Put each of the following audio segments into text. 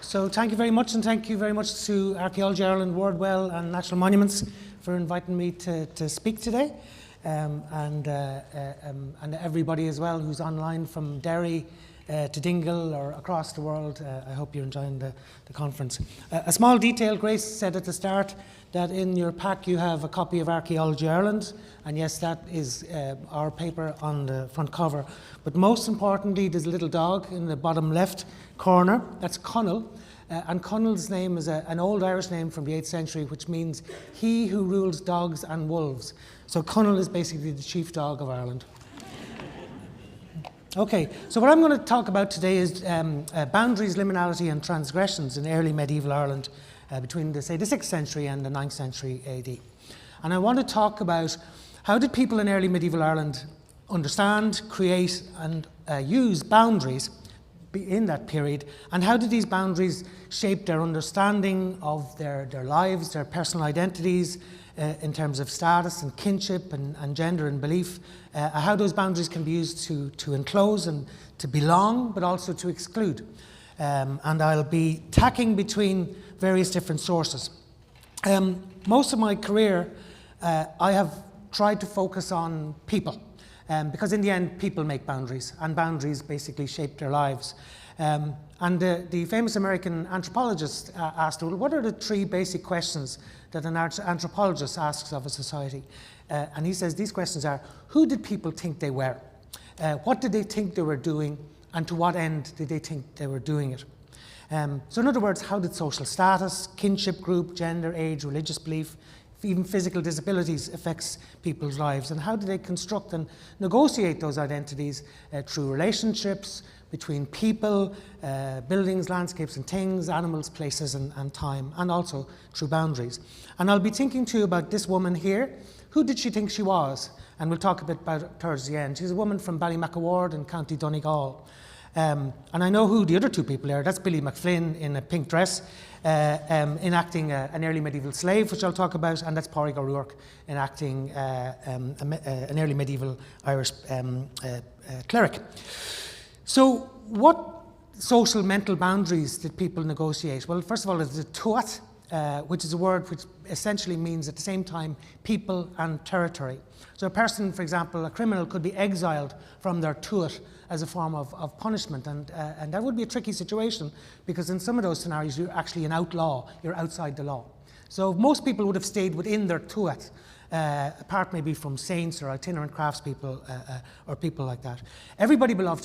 So thank you very much, and thank you very much to Archaeology Ireland, Wordwell and National Monuments for inviting me to speak today, and everybody as well who's online from Derry to Dingle or across the world. I hope you're enjoying the conference. A small detail, Grace said at the start that in your pack you have a copy of Archaeology Ireland, and yes, that is our paper on the front cover. But most importantly, there's a little dog in the bottom left corner. That's Conall, and Conall's name is an old Irish name from the 8th century, which means he who rules dogs and wolves. So Conall is basically the chief dog of Ireland. Okay, so what I'm going to talk about today is boundaries, liminality and transgressions in early medieval Ireland between, the 6th century and the 9th century AD. And I want to talk about how did people in early medieval Ireland understand, create and use boundaries in that period, and how did these boundaries shape their understanding of their lives, their personal identities, in terms of status and kinship and gender and belief, how those boundaries can be used to enclose and to belong, but also to exclude. And I'll be tacking between various different sources. Most of my career, I have tried to focus on people, because in the end, people make boundaries, and boundaries basically shape their lives. And the famous American anthropologist asked, well, what are the 3 basic questions that an anthropologist asks of a society? And he says these questions are: who did people think they were? What did they think they were doing? And to what end did they think they were doing it? So in other words, how did social status, kinship group, gender, age, religious belief, even physical disabilities affects people's lives? And how do they construct and negotiate those identities through relationships, between people, buildings, landscapes and things, animals, places and time, and also through boundaries. And I'll be thinking to you about this woman here. Who did she think she was? And we'll talk a bit about it towards the end. She's a woman from Ballymacaward in County Donegal. And I know who the other 2 people are. That's Billy McFlynn in a pink dress, enacting an early medieval slave, which I'll talk about, and that's Pádraig O'Rourke enacting an early medieval Irish cleric. So what social mental boundaries did people negotiate? Well, first of all, there's the tuat, which is a word which essentially means at the same time people and territory. So a person, for example, a criminal, could be exiled from their tuat as a form of punishment, and that would be a tricky situation, because in some of those scenarios you're actually an outlaw, you're outside the law. So most people would have stayed within their tuat, apart maybe from saints or itinerant craftspeople or people like that. Everybody belonged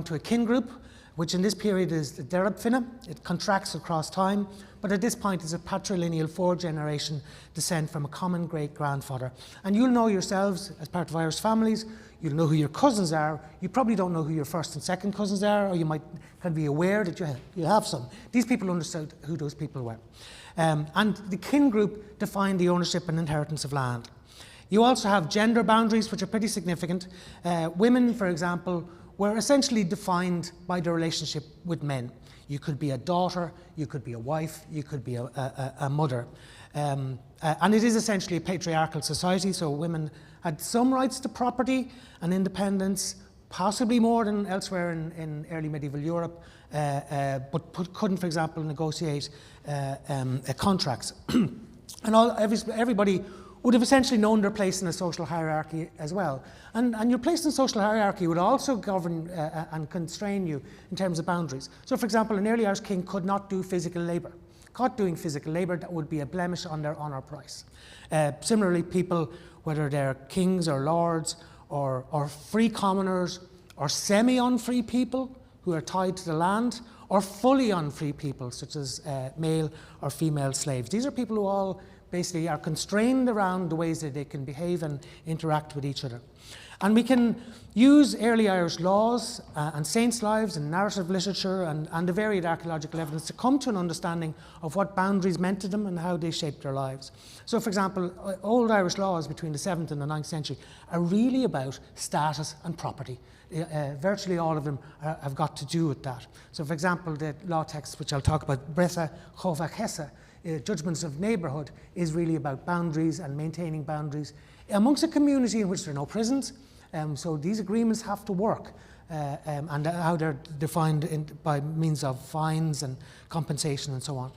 to a kin group, which in this period is the derabfina. It contracts across time, but at this point is a patrilineal 4-generation descent from a common great-grandfather. And you'll know yourselves, as part of Irish families, you'll know who your cousins are. You probably don't know who your first and second cousins are, or you might kind of be aware that you have some. These people understood who those people were. And the kin group defined the ownership and inheritance of land. You also have gender boundaries, which are pretty significant. Women, for example, were essentially defined by their relationship with men. You could be a daughter, you could be a wife, you could be a mother. And it is essentially a patriarchal society, so women had some rights to property and independence, possibly more than elsewhere in early medieval Europe, but couldn't, for example, negotiate contracts. And everybody would have essentially known their place in a social hierarchy as well. And your place in social hierarchy would also govern and constrain you in terms of boundaries. So, for example, an early Irish king could not do physical labour. Caught doing physical labour, that would be a blemish on their honour price. Similarly, people, whether they're kings or lords or free commoners or semi-unfree people who are tied to the land, or fully unfree people, such as male or female slaves. These are people who all basically are constrained around the ways that they can behave and interact with each other. And we can use early Irish laws and saints' lives and narrative literature and the varied archaeological evidence to come to an understanding of what boundaries meant to them and how they shaped their lives. So, for example, old Irish laws between the 7th and the 9th century are really about status and property. Virtually all of them have got to do with that. So, for example, the law text, which I'll talk about, Bretha Chovachesa, judgments of neighbourhood, is really about boundaries and maintaining boundaries amongst a community in which there are no prisons, So these agreements have to work, and how they're defined by means of fines and compensation and so on.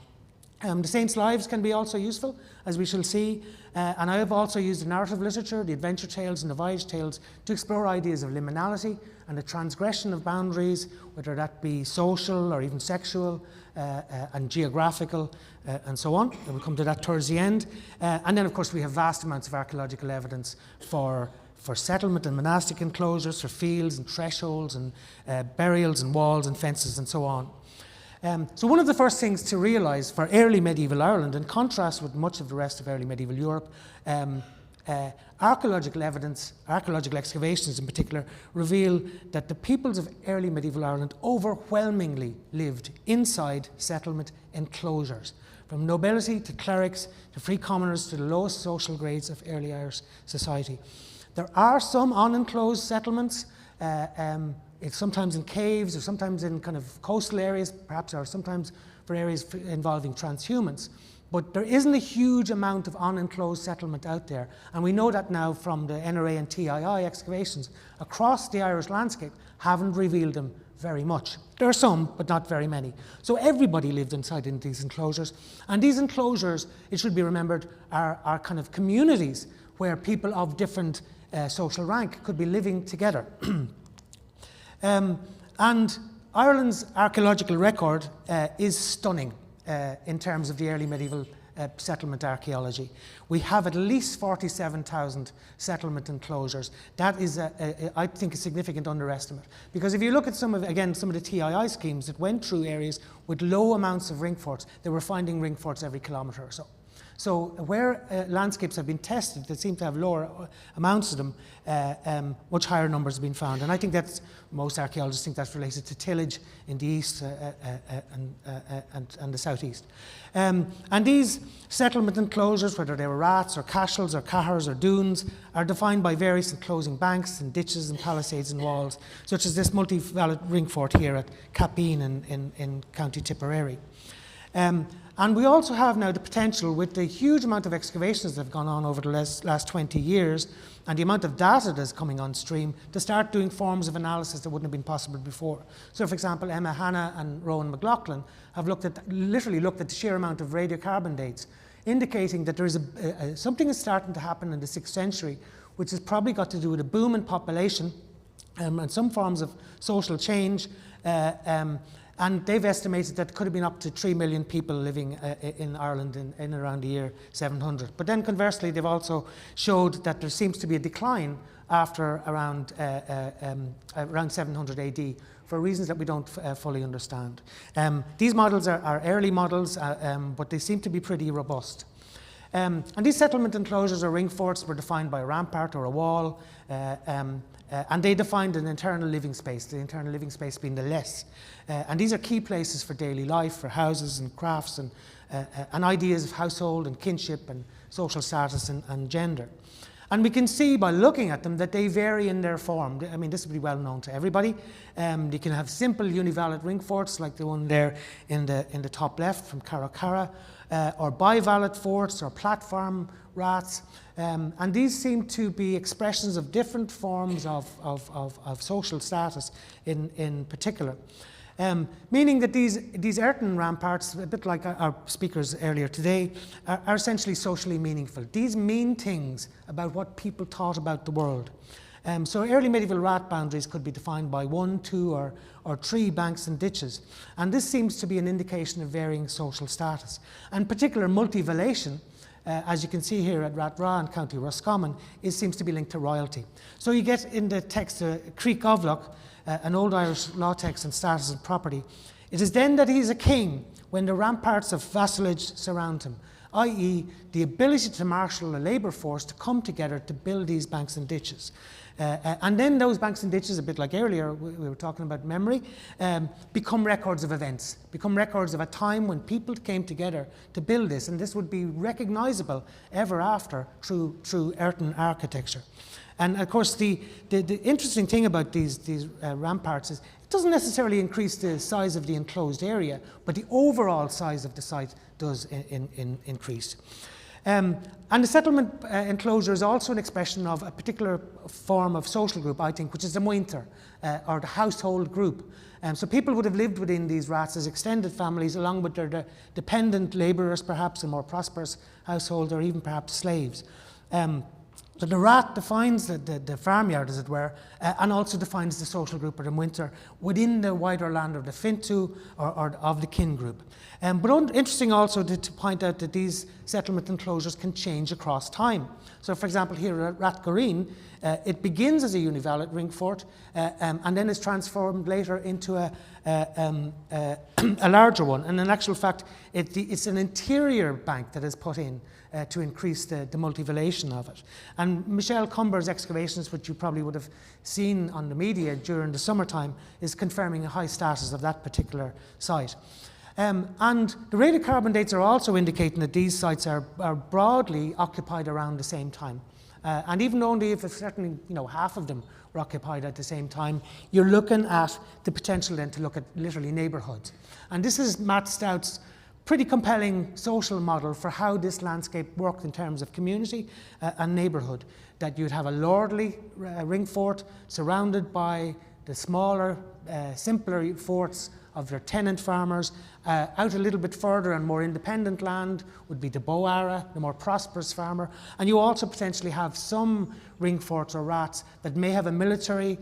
The saints' lives can be also useful, as we shall see, and I have also used the narrative literature, the adventure tales and the voyage tales, to explore ideas of liminality and the transgression of boundaries, whether that be social or even sexual and geographical and so on. And we'll come to that towards the end. And then, of course, we have vast amounts of archaeological evidence for settlement and monastic enclosures, for fields and thresholds and burials and walls and fences and so on. So one of the first things to realise for early medieval Ireland, in contrast with much of the rest of early medieval Europe, archaeological evidence, archaeological excavations in particular, reveal that the peoples of early medieval Ireland overwhelmingly lived inside settlement enclosures, from nobility to clerics to free commoners to the lowest social grades of early Irish society. There are some unenclosed settlements, it's sometimes in caves or sometimes in kind of coastal areas, perhaps, or sometimes for areas involving transhumance. But there isn't a huge amount of unenclosed settlement out there. And we know that now from the NRA and TII excavations across the Irish landscape haven't revealed them very much. There are some, but not very many. So everybody lived inside in these enclosures. And these enclosures, it should be remembered, are kind of communities where people of different social rank could be living together. And Ireland's archaeological record is stunning in terms of the early medieval settlement archaeology. We have at least 47,000 settlement enclosures. That is, I think, a significant underestimate. Because if you look at some of the TII schemes that went through areas with low amounts of ringforts, they were finding ringforts every kilometre or so. So where landscapes have been tested that seem to have lower amounts of them, much higher numbers have been found. And I think most archaeologists think that's related to tillage in the east and the southeast. And these settlement enclosures, whether they were raths or cashels or cahars or dunes, are defined by various enclosing banks and ditches and palisades and walls, such as this multi-vallate ringfort here at Capeen in County Tipperary. And we also have now the potential, with the huge amount of excavations that have gone on over the last 20 years and the amount of data that's coming on stream, to start doing forms of analysis that wouldn't have been possible before. So, for example, Emma Hanna and Rowan McLaughlin have literally looked at the sheer amount of radiocarbon dates, indicating that there is something is starting to happen in the 6th century, which has probably got to do with a boom in population and some forms of social change. And they've estimated that could have been up to 3 million people living in Ireland in around the year 700. But then conversely, they've also showed that there seems to be a decline after around 700 AD for reasons that we don't fully understand. These models are early models, but they seem to be pretty robust. And these settlement enclosures or ringforts were defined by a rampart or a wall, and they defined an internal living space, the internal living space being the less. And these are key places for daily life, for houses and crafts and ideas of household and kinship and social status and gender. And we can see by looking at them that they vary in their form. I mean, this would be well known to everybody. You can have simple univallate ringforts like the one there in the top left from Carrocara, or bivallate forts or platform raths. And these seem to be expressions of different forms of social status in particular. Meaning that these earthen ramparts, a bit like our speakers earlier today, are essentially socially meaningful. These mean things about what people thought about the world. So early medieval rath boundaries could be defined by 1, 2, or 3 banks and ditches. And this seems to be an indication of varying social status. And particular multivallation, as you can see here at Rath in County Roscommon, seems to be linked to royalty. So you get in the text Creek Ovlock, an old Irish law text on status and property. It is then that he is a king when the ramparts of vassalage surround him, i.e. the ability to marshal a labour force to come together to build these banks and ditches. And then those banks and ditches, a bit like earlier we were talking about memory, become records of events, become records of a time when people came together to build this, and this would be recognisable ever after through earthen architecture. And of course, the interesting thing about these ramparts is it doesn't necessarily increase the size of the enclosed area, but the overall size of the site does increase. And the settlement enclosure is also an expression of a particular form of social group, I think, which is the muintir, or the household group. So people would have lived within these raths as extended families, along with their dependent labourers, perhaps, a more prosperous household, or even perhaps slaves. So the rath defines the farmyard, as it were, and also defines the social group or the muintir within the wider land of the fintu or of the kin group. But interesting also to point out that these settlement enclosures can change across time. So, for example, here at Rath Goreen, it begins as a univalid ringfort and then is transformed later into a larger one. And in actual fact, it's an interior bank that is put in to increase the multivalation of it. And Michelle Cumber's excavations, which you probably would have seen on the media during the summertime, is confirming a high status of that particular site. And the radiocarbon dates are also indicating that these sites are broadly occupied around the same time. And even only if it's certainly half of them were occupied at the same time, you're looking at the potential then to look at literally neighbourhoods. And this is Matt Stout's pretty compelling social model for how this landscape worked in terms of community and neighbourhood. That you'd have a lordly ring fort surrounded by the smaller, simpler forts of their tenant farmers. Out a little bit further and more independent land would be the boara, the more prosperous farmer. And you also potentially have some ring forts or raths that may have a military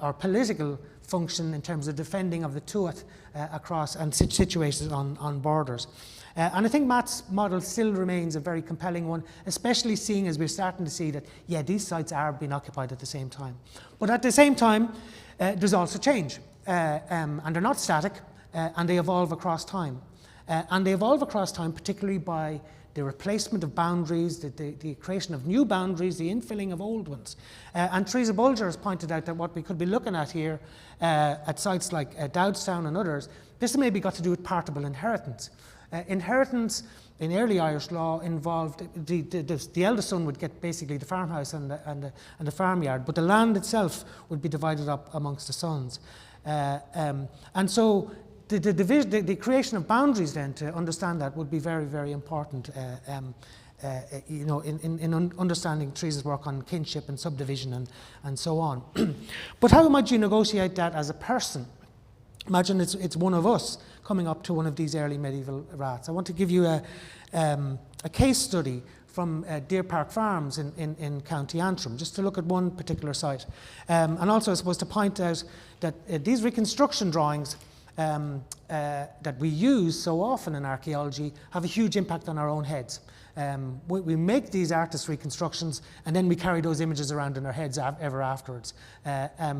or political function in terms of defending of the tuat across and situated on borders. And I think Matt's model still remains a very compelling one, especially seeing as we're starting to see that, yeah, these sites are being occupied at the same time. But at the same time, there's also change. And they're not static, and they evolve across time. And they evolve across time particularly by the replacement of boundaries, the creation of new boundaries, the infilling of old ones. And Teresa Bulger has pointed out that what we could be looking at here at sites like Dowdstown and others, this maybe got to do with partable inheritance. Inheritance in early Irish law involved the eldest son would get basically the farmhouse and the farmyard, but the land itself would be divided up amongst the sons. And so the creation of boundaries then to understand that would be very, very important in understanding Teresa's work on kinship and subdivision and so on. But how might you negotiate that as a person? Imagine it's one of us coming up to one of these early medieval raths. I want to give you a case study from Deer Park Farms in County Antrim, just to look at one particular site. And also, I suppose, to point out that these reconstruction drawings that we use so often in archaeology have a huge impact on our own heads. We make these artist reconstructions and then we carry those images around in our heads ever afterwards.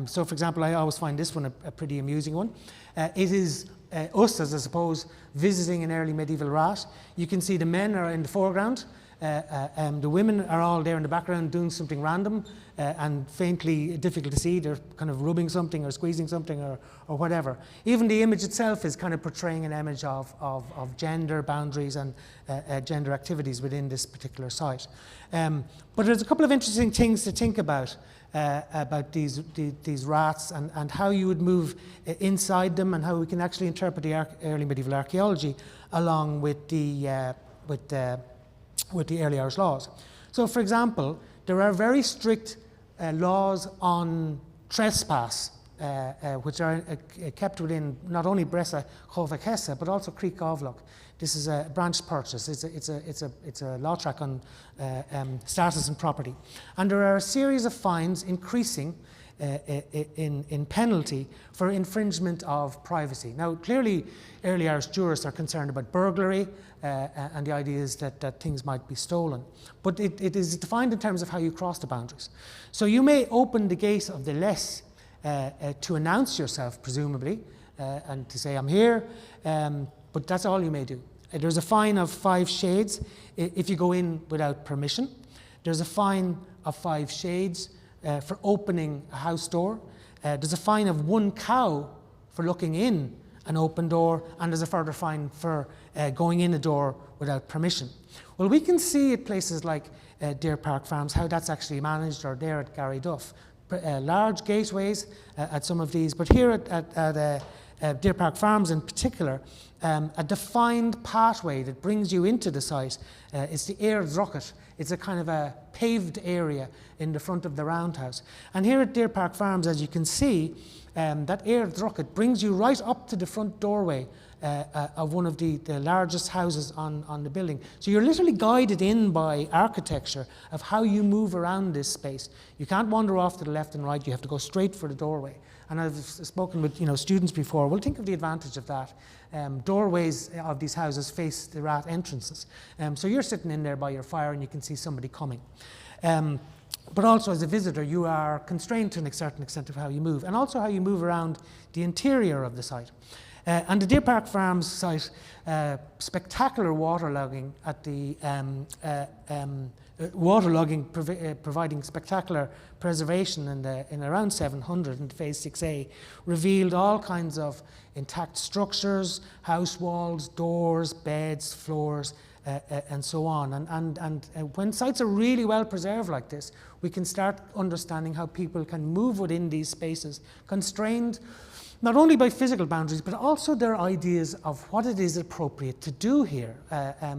So, for example, I always find this one a pretty amusing one. It is us, as I suppose, visiting an early medieval rath. You can see the men are in the foreground. The women are all there in the background doing something random and faintly difficult to see. They're kind of rubbing something or squeezing something or whatever. Even the image itself is kind of portraying an image of gender boundaries and gender activities within this particular site. But there's a couple of interesting things to think about these raths and how you would move inside them and how we can actually interpret the early medieval archaeology along with the early Irish laws. So, for example, there are very strict laws on trespass, which are kept within not only Bresa Chova Kessa, but also Creek Ovlock. This is a branch purchase. It's a law track on status and property. And there are a series of fines increasing in penalty for infringement of privacy. Now, clearly, early Irish jurists are concerned about burglary, and the idea is that things might be stolen. But it is defined in terms of how you cross the boundaries. So you may open the gate of the less to announce yourself, presumably, and to say, I'm here, but that's all you may do. There's a fine of 5 shades if you go in without permission. There's a fine of 5 shades for opening a house door. There's a fine of 1 cow for looking in an open door, and there's a further fine for going in a door without permission. Well, we can see at places like Deer Park Farms how that's actually managed, or there at Gary Duff. Large gateways at some of these, but here at Deer Park Farms in particular, a defined pathway that brings you into the site. It's the Air Drucket. It's a kind of a paved area in the front of the roundhouse. And here at Deer Park Farms, as you can see, that Air Drucket brings you right up to the front doorway of one of the largest houses on the building. So you're literally guided in by architecture of how you move around this space. You can't wander off to the left and right, you have to go straight for the doorway. And I've spoken with students before. Well, think of the advantage of that. Doorways of these houses face the rath entrances. So you're sitting in there by your fire and you can see somebody coming. But also as a visitor, you are constrained to a certain extent of how you move, and also how you move around the interior of the site. And the Deer Park Farms site, spectacular waterlogging at the providing spectacular preservation in around 700 in phase 6A, revealed all kinds of intact structures, house walls, doors, beds, floors, and so on. And when sites are really well preserved like this, we can start understanding how people can move within these spaces, constrained not only by physical boundaries, but also their ideas of what it is appropriate to do here,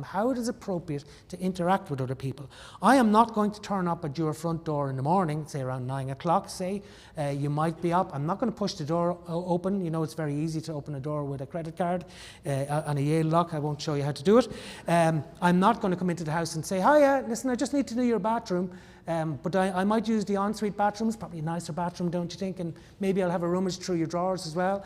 how it is appropriate to interact with other people. I am not going to turn up at your front door in the morning, say around 9 o'clock, say. You might be up. I'm not going to push the door open. You know, it's very easy to open a door with a credit card on a Yale lock. I won't show you how to do it. I'm not going to come into the house and say, hiya, listen, I just need to know your bathroom. But I might use the ensuite bathrooms, probably a nicer bathroom, don't you think? And maybe I'll have a rummage through your drawers as well.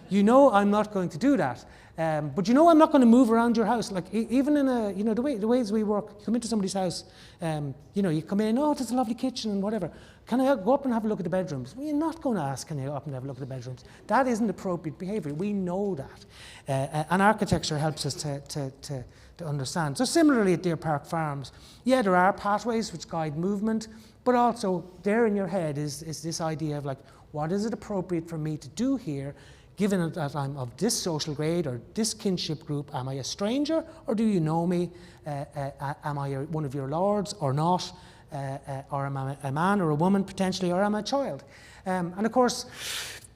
You know I'm not going to do that. But you know I'm not going to move around your house. Like even in the ways we work, you come into somebody's house, you come in, oh, there's a lovely kitchen and whatever. Can I go up and have a look at the bedrooms? Well, you're not going to ask, can you go up and have a look at the bedrooms? That isn't appropriate behaviour. We know that. And architecture helps us to understand. So similarly at Deer Park Farms, yeah, there are pathways which guide movement, but also there in your head is this idea of like, what is it appropriate for me to do here, given that I'm of this social grade or this kinship group? Am I a stranger or do you know me? Am I one of your lords or not? Or am I a man or a woman potentially, or am I a child? And of course,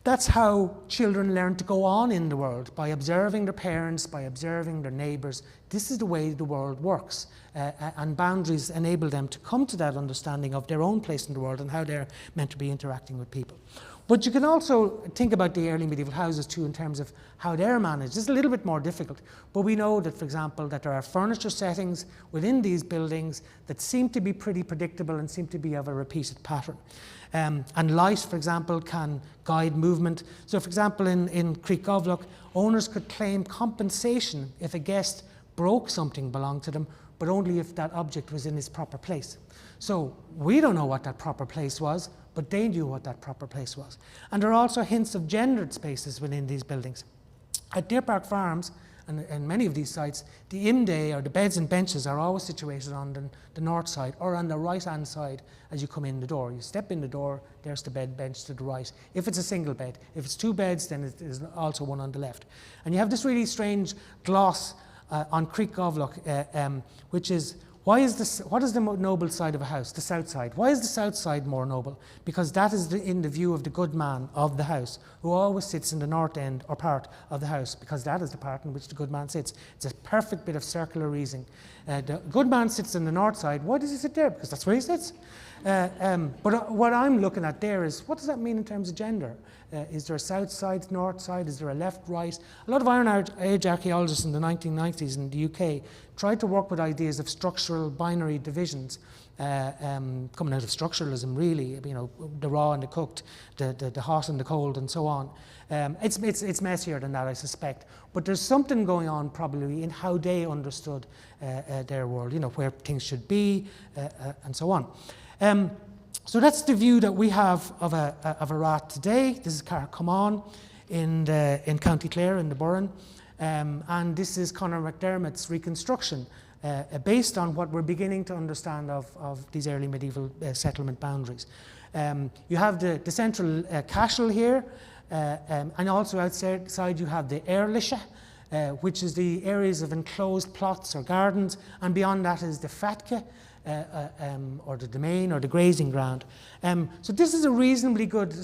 that's how children learn to go on in the world, by observing their parents, by observing their neighbours. This is the way the world works. And boundaries enable them to come to that understanding of their own place in the world and how they're meant to be interacting with people. But you can also think about the early medieval houses too in terms of how they're managed. It's a little bit more difficult, but we know that, for example, that there are furniture settings within these buildings that seem to be pretty predictable and seem to be of a repeated pattern. And light, for example, can guide movement. So, for example, in Creekgovlock, owners could claim compensation if a guest broke something belonged to them, but only if that object was in its proper place. So we don't know what that proper place was, but they knew what that proper place was. And there are also hints of gendered spaces within these buildings. At Deer Park Farms, and many of these sites, the imday or the beds and benches are always situated on the north side or on the right-hand side as you come in the door. You step in the door, there's the bed bench to the right. If it's a single bed. If it's two beds, then there's also one on the left. And you have this really strange gloss on Creekgovlock, which is, what is the noble side of a house? The south side. Why is the south side more noble? Because that is in the view of the good man of the house, who always sits in the north end or part of the house, because that is the part in which the good man sits. It's a perfect bit of circular reasoning. The good man sits in the north side. Why does he sit there? Because that's where he sits. But what I'm looking at there is, what does that mean in terms of gender? Is there a south side, north side? Is there a left, right? A lot of Iron Age archaeologists in the 1990s in the UK tried to work with ideas of structural binary divisions, coming out of structuralism, really, the raw and the cooked, the hot and the cold, and so on. It's messier than that, I suspect. But there's something going on probably in how they understood their world, where things should be, and so on. So that's the view that we have of a rath today. This is Carr Common in County Clare in the Burren. And this is Conor McDermott's reconstruction based on what we're beginning to understand of these early medieval settlement boundaries. You have the central cashel here, and also outside you have the Airlisha, which is the areas of enclosed plots or gardens, and beyond that is the Fatka, or the domain or the grazing ground. So this is a reasonably good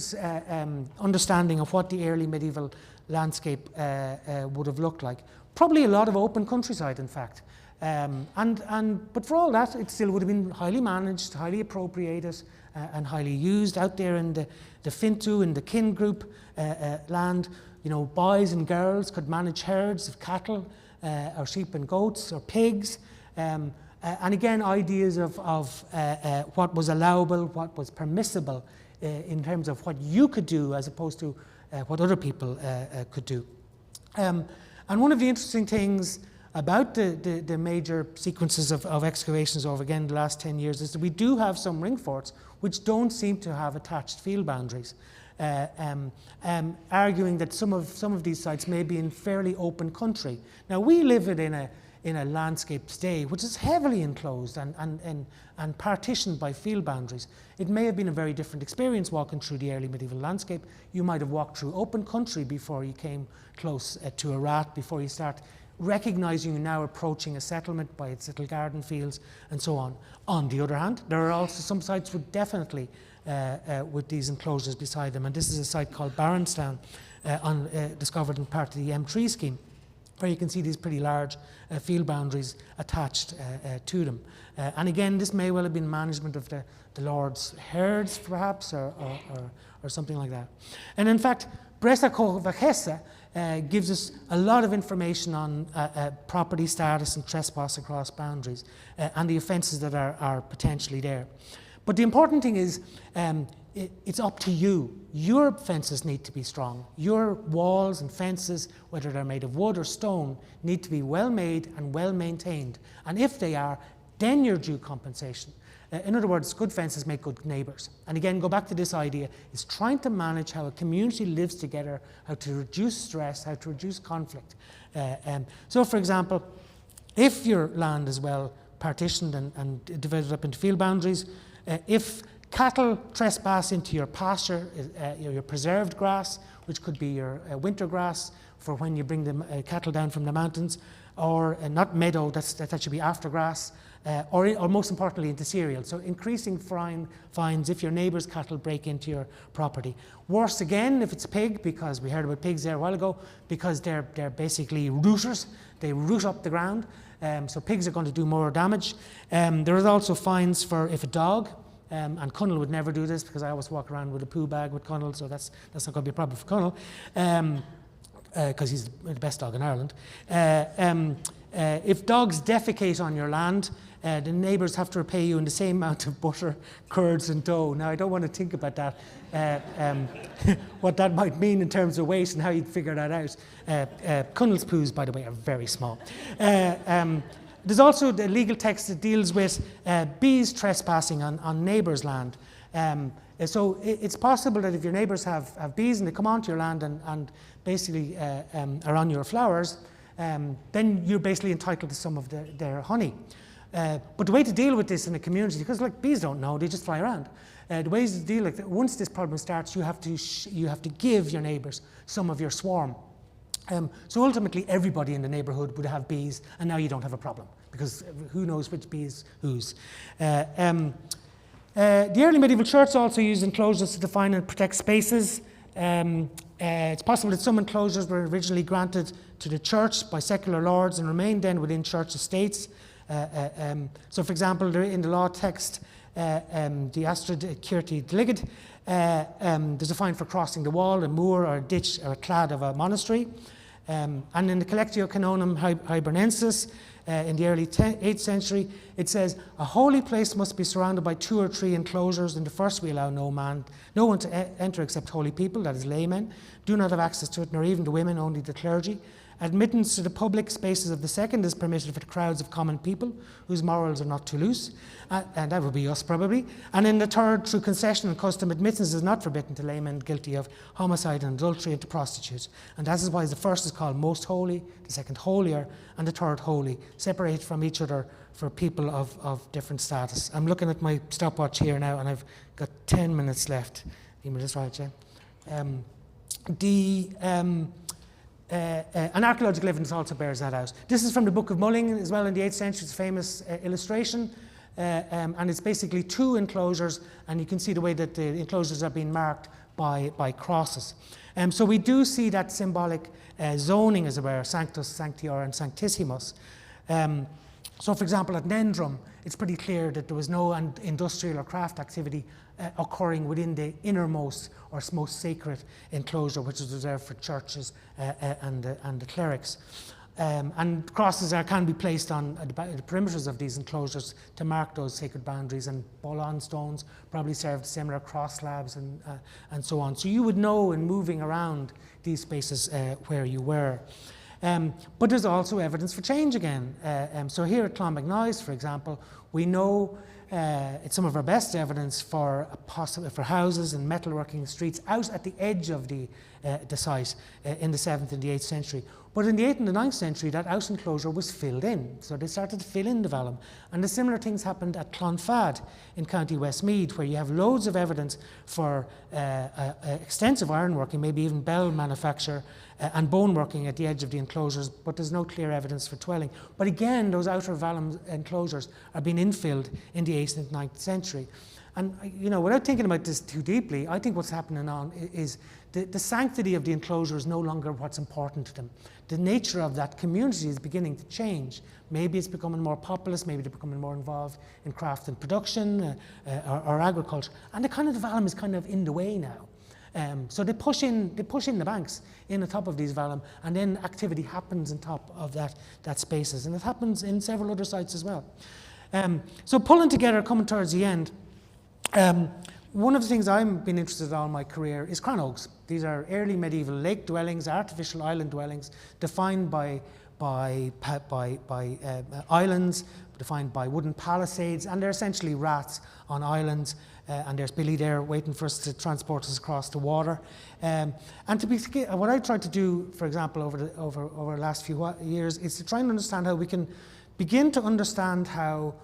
understanding of what the early medieval landscape would have looked like. Probably a lot of open countryside, in fact. But for all that, it still would have been highly managed, highly appropriated, and highly used out there in the Fintu, in the kin group land. You know, boys and girls could manage herds of cattle, or sheep and goats, or pigs. And again, ideas of what was allowable, what was permissible in terms of what you could do as opposed to what other people could do. And one of the interesting things about the major sequences of excavations over, again, the last 10 years is that we do have some ringforts which don't seem to have attached field boundaries, arguing that some of these sites may be in fairly open country. Now, we live in a landscape today which is heavily enclosed and partitioned by field boundaries. It may have been a very different experience walking through the early medieval landscape. You might have walked through open country before you came close to a rath, before you start recognizing you're now approaching a settlement by its little garden fields and so on. On the other hand, there are also some sites with definitely with these enclosures beside them, and this is a site called Barronstown, discovered in part of the M3 scheme, where you can see these pretty large field boundaries attached to them. And again, this may well have been management of the Lord's herds, perhaps, or something like that. And in fact, Bresa Vachesa gives us a lot of information on property status and trespass across boundaries and the offences that are potentially there. But the important thing is it's up to you. Your fences need to be strong. Your walls and fences, whether they're made of wood or stone, need to be well made and well maintained. And if they are, then you're due compensation. In other words, good fences make good neighbours. And again, go back to this idea, is trying to manage how a community lives together, how to reduce stress, how to reduce conflict. So for example, if your land is well partitioned and divided up into field boundaries, if cattle trespass into your pasture, your preserved grass, which could be your winter grass for when you bring the cattle down from the mountains, or not meadow, that should be after grass, or most importantly into cereal. So increasing fines if your neighbour's cattle break into your property. Worse again if it's pig, because we heard about pigs there a while ago, because they're basically rooters. They root up the ground, so pigs are going to do more damage. There is also fines for if a dog, and Connell would never do this because I always walk around with a poo bag with Connell, so that's not going to be a problem for Connell. Because he's the best dog in Ireland. If dogs defecate on your land, the neighbours have to repay you in the same amount of butter, curds and dough. Now, I don't want to think about that, what that might mean in terms of weight and how you'd figure that out. Connell's poos, by the way, are very small. There's also the legal text that deals with bees trespassing on neighbours' land. So it's possible that if your neighbours have bees and they come onto your land and basically are on your flowers, then you're basically entitled to some of their honey. But the way to deal with this in a community, because like bees don't know, they just fly around. The ways to deal with it, once this problem starts, you have to give your neighbours some of your swarm. So ultimately, everybody in the neighbourhood would have bees, and now you don't have a problem because who knows which bee is whose. The early medieval church also used enclosures to define and protect spaces. It's possible that some enclosures were originally granted to the church by secular lords and remained then within church estates. So, for example, in the law text, the Astrid Kirti Dligid, there's a fine for crossing the wall, a moor, or a ditch, or a clad of a monastery. And in the Collectio Canonum Hibernensis, in the early 8th century, it says, a holy place must be surrounded by 2 or 3 enclosures. In the first we allow no one to enter except holy people, that is laymen. Do not have access to it, nor even the women, only the clergy. Admittance to the public spaces of the second is permitted for the crowds of common people whose morals are not too loose, and that would be us probably. And in the third, through concession and custom, admittance is not forbidden to laymen guilty of homicide and adultery and to prostitutes. And that is why the first is called most holy, the second holier, and the third holy, separated from each other for people of different status. I'm looking at my stopwatch here now, and I've got 10 minutes left. Give me this right, Jen. And archaeological evidence also bears that out. This is from the Book of Mulling as well in the 8th century. It's a famous illustration. and it's basically 2 enclosures, and you can see the way that the enclosures are being marked by crosses. So we do see that symbolic zoning, as it were, sanctus, sanctior, and sanctissimus. So, for example, at Nendrum, it's pretty clear that there was no industrial or craft activity occurring within the innermost or most sacred enclosure, which is reserved for churches and the clerics. And crosses can be placed on the perimeters of these enclosures to mark those sacred boundaries, and bollon stones probably served similar cross slabs and so on. So you would know in moving around these spaces where you were. But there's also evidence for change again. So here at Clonmacnoise, for example, we know it's some of our best evidence for houses and metalworking streets out at the edge of the site in the 7th and the 8th century. But in the 8th and the 9th century, that out enclosure was filled in. So they started to fill in the vallum. And the similar things happened at Clonfad in County Westmeath, where you have loads of evidence for extensive ironworking, maybe even bell manufacture and boneworking at the edge of the enclosures, but there's no clear evidence for dwelling. But again, those outer vallum enclosures are being infilled in the 8th and 9th century. And, you know, without thinking about this too deeply, I think what's happening on is the sanctity of the enclosure is no longer what's important to them. The nature of that community is beginning to change. Maybe it's becoming more populous, maybe they're becoming more involved in craft and production or agriculture. And the vallum is kind of in the way now. So they push in the banks in the top of these vallum, and then activity happens on top of that spaces. And it happens in several other sites as well. So pulling together, coming towards the end, one of the things I've been interested in all my career is crannogs. These are early medieval lake dwellings, artificial island dwellings, defined by islands, defined by wooden palisades, and they're essentially raths on islands. And there's Billy there waiting for us to transport us across the water. And what I tried to do, for example, over the last few years, is to try and understand how we can begin to understand how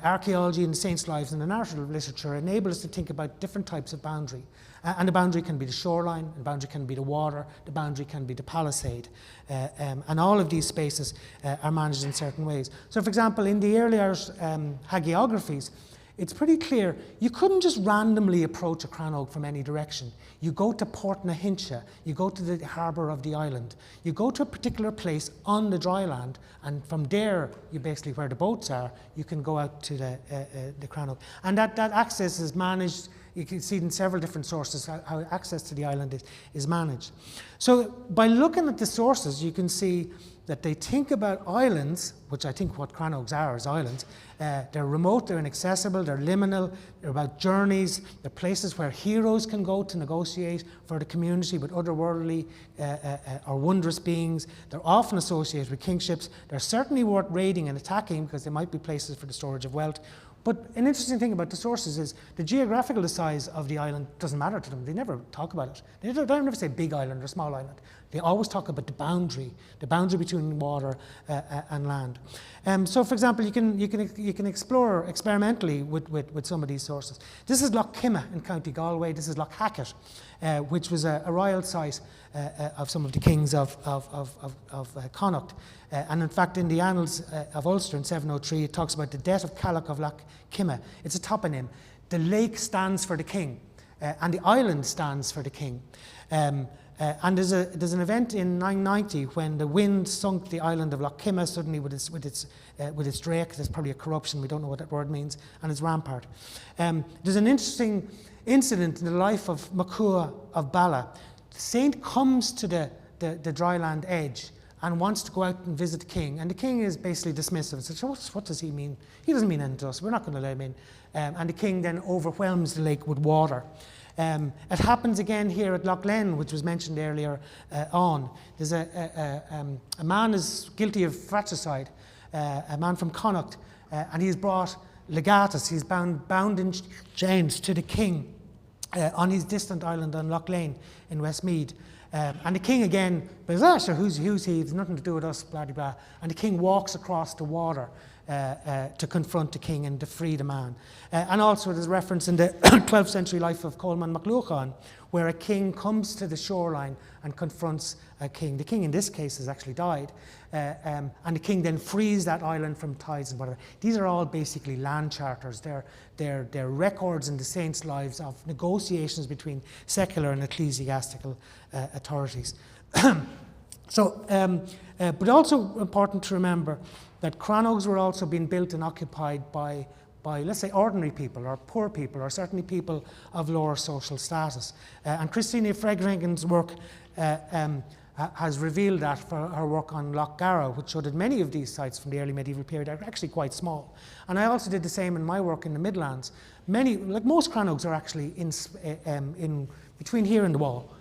archaeology and the saints' lives and the narrative literature enable us to think about different types of boundary. And the boundary can be the shoreline, the boundary can be the water, the boundary can be the palisade. And all of these spaces are managed in certain ways. So, for example, in the early Irish hagiographies, it's pretty clear you couldn't just randomly approach a crannog from any direction. You go to Port na Hincha, you go to the harbour of the island, you go to a particular place on the dry land, and from there, you basically where the boats are, you can go out to the crannog. And that access is managed. You can see in several different sources how access to the island is managed. So by looking at the sources, you can see that they think about islands, which I think what crannogs are is islands. They're remote, they're inaccessible, they're liminal, they're about journeys, they're places where heroes can go to negotiate for the community with otherworldly or wondrous beings. They're often associated with kingships. They're certainly worth raiding and attacking because they might be places for the storage of wealth. But an interesting thing about the sources is the geographical size of the island doesn't matter to them. They never talk about it. They don't never say big island or small island. They always talk about the boundary between water and land. So, for example, you can explore experimentally with some of these sources. This is Loch Kimma in County Galway. This is Loch Hackett, which was a royal site of some of the kings of Connacht. And in fact, in the Annals of Ulster in 703, it talks about the death of Cailleach of Loch Kimma. It's a toponym. The lake stands for the king, and the island stands for the king. And there's an event in 990 when the wind sunk the island of Loch Kimma suddenly with its drake. There's probably a corruption. We don't know what that word means, and its rampart. There's an interesting incident in the life of Macua of Bala. The saint comes to the dry land edge and wants to go out and visit the king. And the king is basically dismissive and says, what does he mean? He doesn't mean anything to us. We're not going to let him in. And the king then overwhelms the lake with water. It happens again here at Loch Len, which was mentioned earlier on. There's a man is guilty of fratricide, a man from Connacht, and he's brought legatus. He's bound in chains to the king on his distant island on Loch Lane in Westmeath. And the king again, but sure, who's he? There's nothing to do with us, blah, blah, blah. And the king walks across the water to confront the king and to free the man. And also there's reference in the 12th century life of Coleman MacLuhan, where a king comes to the shoreline and confronts a king. The king in this case has actually died, and the king then frees that island from tides and whatever. These are all basically land charters. They're records in the saints' lives of negotiations between secular and ecclesiastical authorities. But also important to remember that crannogs were also being built and occupied by, let's say, ordinary people or poor people, or certainly people of lower social status. And Christina Fregringen's work has revealed that for her work on Loch Garrow, which showed that many of these sites from the early medieval period are actually quite small. And I also did the same in my work in the Midlands. Many, like most crannogs, are actually in between here and the wall.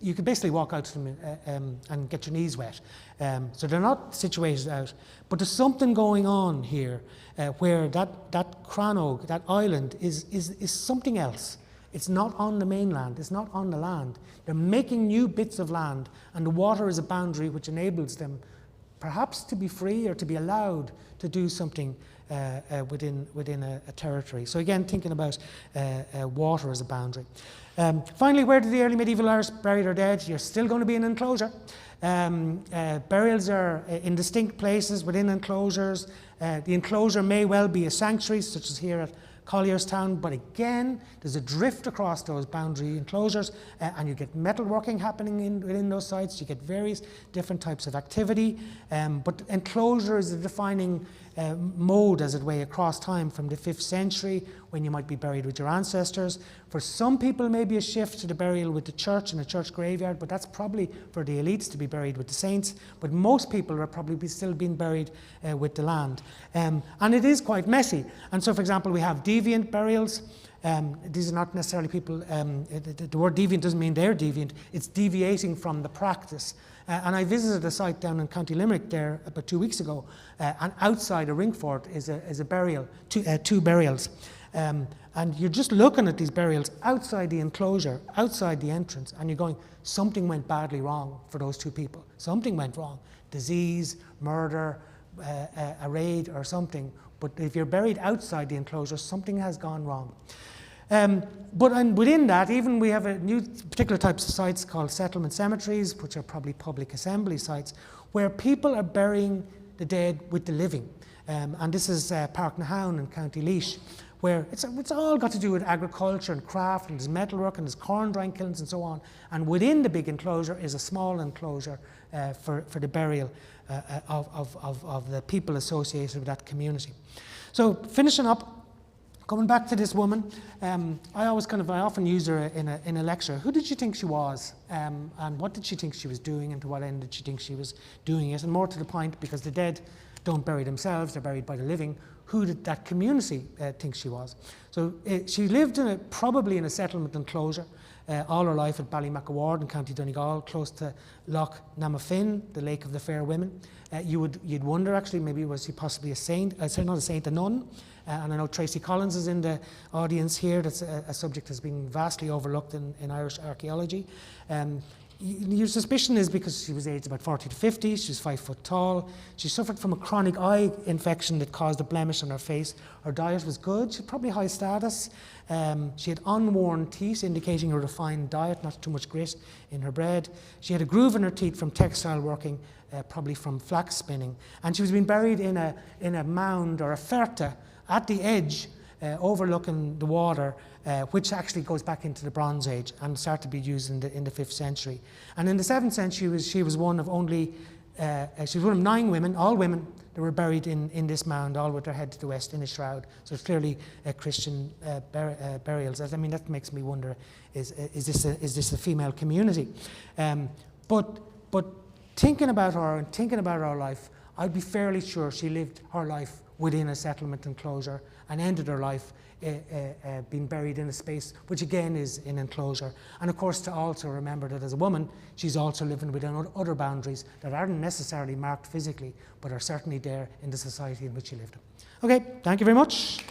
You could basically walk out to them and get your knees wet. So they're not situated out. But there's something going on here where that crannog, that island, is something else. It's not on the mainland. It's not on the land. They're making new bits of land, and the water is a boundary which enables them perhaps to be free or to be allowed to do something within a territory. So again, thinking about water as a boundary. Finally, where did the early medieval Irish bury their dead? You're still going to be in enclosure. Burials are in distinct places within enclosures. The enclosure may well be a sanctuary, such as here at Collierstown, but again, there's a drift across those boundary enclosures, and you get metalworking happening within those sites. You get various different types of activity, but enclosure is a defining mode, as it were, across time from the 5th century, when you might be buried with your ancestors. For some people, maybe a shift to the burial with the church in a church graveyard, but that's probably for the elites to be buried with the saints. But most people are probably still being buried with the land. And it is quite messy. And so, for example, we have deviant burials. These are not necessarily people, the word deviant doesn't mean they're deviant, it's deviating from the practice. And I visited a site down in County Limerick there about 2 weeks ago, and outside a Ringfort is a burial, two burials. And you're just looking at these burials outside the enclosure, outside the entrance, and you're going, something went badly wrong for those two people. Something went wrong. Disease, murder, a raid or something. But if you're buried outside the enclosure, something has gone wrong. But within that, even we have a new particular types of sites called settlement cemeteries, which are probably public assembly sites, where people are burying the dead with the living. And this is Park Nahown in County Laois, where it's all got to do with agriculture and craft, and there's metalwork and there's corn drying kilns and so on. And within the big enclosure is a small enclosure for the burial of the people associated with that community. So finishing up, coming back to this woman, I often use her in a lecture. Who did she think she was, and what did she think she was doing, and to what end did she think she was doing it? And more to the point, because the dead don't bury themselves, they're buried by the living. Who did that community think she was? So she lived probably in a settlement enclosure all her life at Ballymacaward in County Donegal, close to Loch Namafin, the Lake of the Fair Women. You'd wonder, actually, maybe was he possibly a saint? Not a saint, a nun. And I know Tracy Collins is in the audience here. That's a subject that's been vastly overlooked in Irish archaeology. Your suspicion is because she was aged about 40 to 50, she was 5 foot tall, she suffered from a chronic eye infection that caused a blemish on her face. Her diet was good, she had probably high status. She had unworn teeth, indicating a refined diet, not too much grit in her bread. She had a groove in her teeth from textile working, probably from flax spinning. And she was being buried in a mound or a ferta at the edge, overlooking the water, which actually goes back into the Bronze Age and started to be used in the 5th century. And in the 7th century, she was one of 9 women, all women, that were buried in this mound, all with their head to the west in a shroud. So it's clearly Christian burials. I mean, that makes me wonder: is this a female community? But thinking about her and thinking about her life, I'd be fairly sure she lived her life within a settlement enclosure and ended her life being buried in a space which again is in enclosure. And of course, to also remember that as a woman, she's also living within other boundaries that aren't necessarily marked physically, but are certainly there in the society in which she lived. Okay, thank you very much.